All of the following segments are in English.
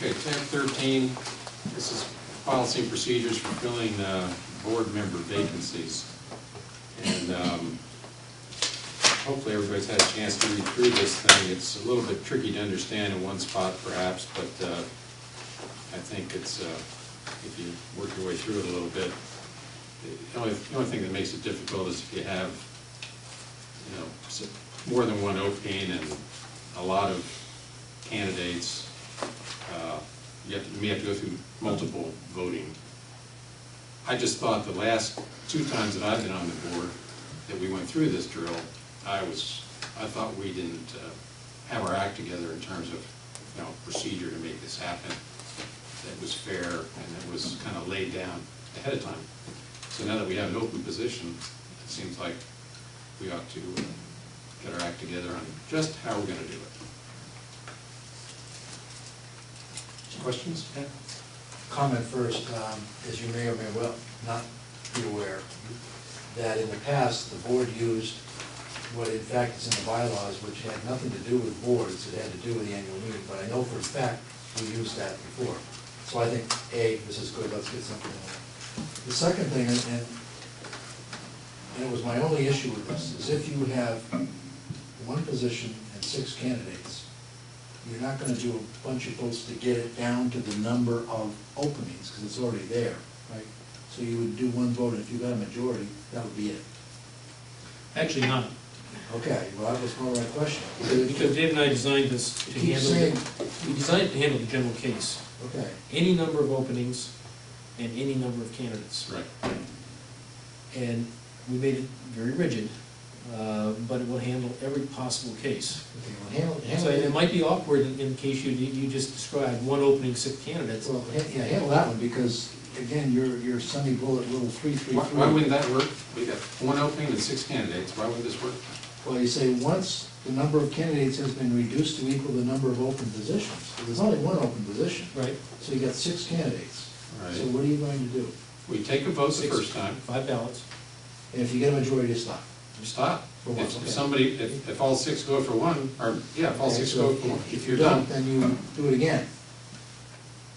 Okay, tab 13, this is policy and procedures for filling board member vacancies. And hopefully everybody's had a chance to read through this thing. It's a little bit tricky to understand in one spot perhaps, but I think it's, if you work your way through it a little bit, the only thing that makes it difficult is if you have, you know, more than one opening and a lot of candidates. You may have to go through multiple voting. I just thought the last 2 times that I've been on the board that we went through this drill, I thought we didn't have our act together in terms of, you know, procedure to make this happen. That was fair and it was kind of laid down ahead of time. So now that we have an open position, it seems like we ought to get our act together on just how we're going to do it. Questions? Yeah. Comment first, as you may or may well not be aware, that in the past the board used what in fact is in the bylaws, which had nothing to do with boards, it had to do with the annual meeting, but I know for a fact we used that before. So I think, A, this is good, let's get something on it. The second thing, and it was my only issue with this, is if you have one position and 6 candidates, you're not going to do a bunch of votes to get it down to the number of openings, because it's already there, right? So you would do one vote, and if you got a majority, that would be it. Actually not. Okay, well, that was more my question. Because Dave and I designed this to handle, we designed it to handle the general case. Okay. Any number of openings and any number of candidates. Right. And we made it very rigid, but it will handle every possible case. Okay, well, So it might be awkward in case you just described one opening, 6 candidates. Well, yeah, handle that one, because, again, your Sunny bullet little 3-3-3. Why wouldn't that work? We got one opening and 6 candidates. Why would this work? Well, you say once the number of candidates has been reduced to equal the number of open positions. There's only one open position. Right. So you got 6 candidates. Right. So what are you going to do? We take a vote the first time. 5 ballots. And if you get a majority, you stop. You stop. For one, If okay. somebody, if all 6 go for one, or, yeah, if all Okay, 6 so go for one, if you're you don't, done. then you do it again.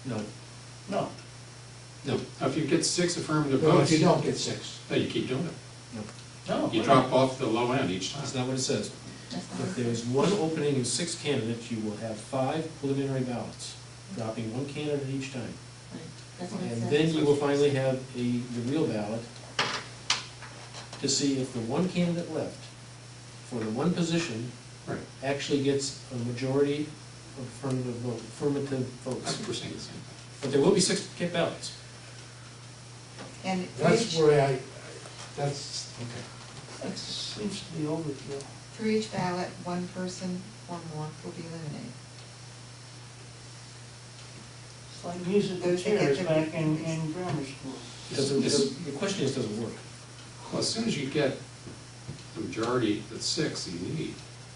No. No. No. If you get 6 affirmative No, if votes, you don't get 6. no, you keep doing it. No. No. You drop off the low end each time. That's not what it says. That's not If there's one opening and 6 candidates, you will have 5 preliminary ballots, dropping 1 candidate each time. right. That's what it And says. then you will finally have the real ballot to see if the one candidate left for the one position Right. actually gets a majority of affirmative I votes. think we're saying the same thing. But there will be 6 ballots. And That's each, where that's, okay. That seems to be overkill. for each ballot, one person or more will be eliminated. It's like musical Those that get chairs the- back in grammar school. The question is, does it work? Well, as soon as you get the majority, that's 6 that you need,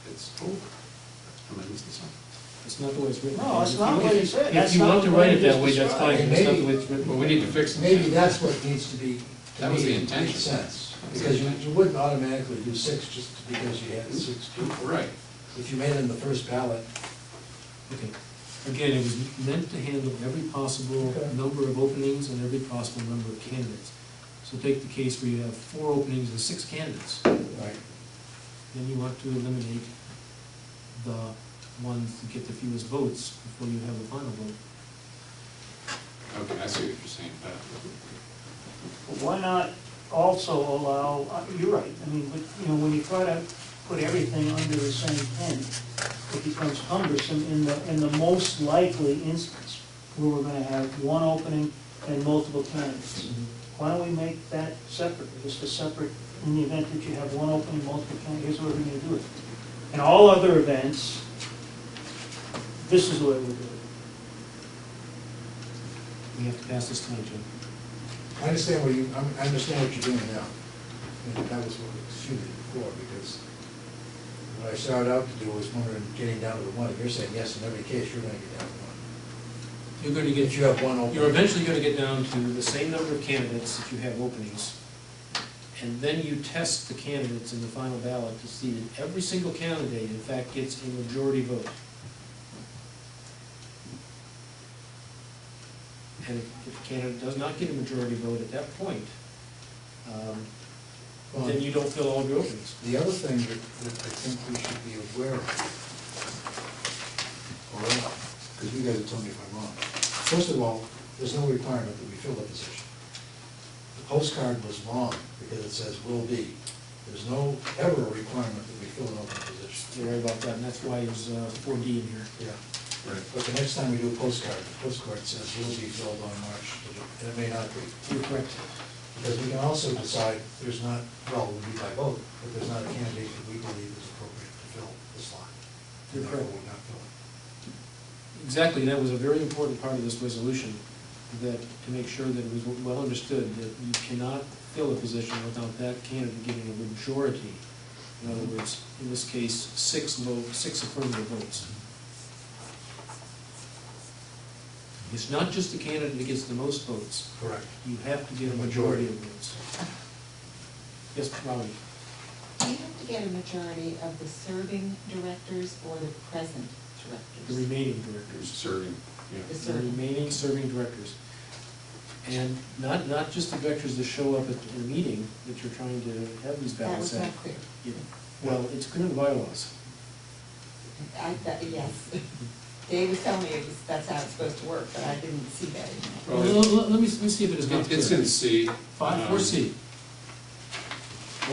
it's over. Am I missing something? It's not the way it's written. No, that's not what he said. If That's you not want to the write way it you that way, that's described fine, it. but it's not the way it's written. Well, we need to fix it. Maybe that's what needs to be, to That was me, the it intention. makes sense. That was Because the you intention. wouldn't automatically do 6 just because you had 6 people. Right. If you made it in the first ballot, Okay. Again, it was meant to handle every possible Okay. number of openings and every possible number of candidates. So take the case where you have 4 openings and 6 candidates. right, Then you want to eliminate the ones that get the fewest votes before you have the final vote. Okay, I see what you're saying. But why not also allow, you're right, I mean, but, you know, when you try to put everything under the same tent, it becomes cumbersome in the most likely instance, where we're gonna have one opening and multiple candidates. Why don't we make that separate, just a separate, in the event that you have one opening, multiple candidates, here's what we're gonna do it. In all other events, this is the way we'll do it. We have to pass this tonight, Jim. I understand I understand what you're doing now. And that was what suited before, because what I started out to do was wondering, getting down to the 1. If you're saying yes, in every case, you're gonna get down to 1. You're going to get, If you have one opening. you're eventually going to get down to the same number of candidates if you have openings. And then you test the candidates in the final ballot to see that every single candidate, in fact, gets a majority vote. And if the candidate does not get a majority vote at that point, then you don't fill all of your openings. The other thing that I think we should be aware of, all right, because you guys have told me if I'm wrong. First of all, there's no requirement that we fill the position. The postcard was wrong because it says will be. There's no ever a requirement that we fill an open position. You're right about that, and that's why there's 4D in here. Yeah. Right. But the next time we do a postcard, the postcard says will be filled on March, and it may not be. You're correct. Because we can also decide there's not, well, it would be by vote, but there's not a candidate that we believe is appropriate to fill the slot. You're Therefore, correct. we not fill it. Exactly, that was a very important part of this resolution, that to make sure that it was well understood that you cannot fill a position without that candidate getting a majority. In other words, in this case, 6 affirmative votes. It's not just the candidate that gets the most votes. Correct. You have to get a majority of votes. Yes, Robin? Do you have to get a majority of the serving directors or the present The directors? remaining directors. Serving, yeah. The The serving. remaining serving directors. And not just the directors that show up at the meeting that you're trying to have these That ballots was at. not clear. Yeah. Well, it's clear in the bylaws. Yes. Dave was telling me that's how it's supposed to work, but I didn't see that in there. Well, Let me see if it is not clear. It's in C. 4C.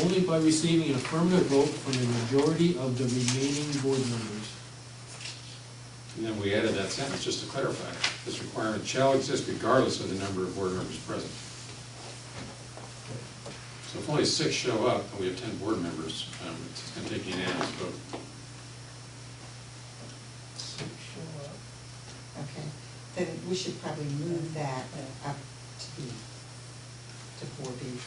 Only by receiving an affirmative vote from a majority of the remaining board members. And then we added that sentence just to clarify. This requirement shall exist regardless of the number of board members present. So if only 6 show up and we have 10 board members, it's going to take a unanimous vote. Okay, then we should probably move that up to B, to 4B.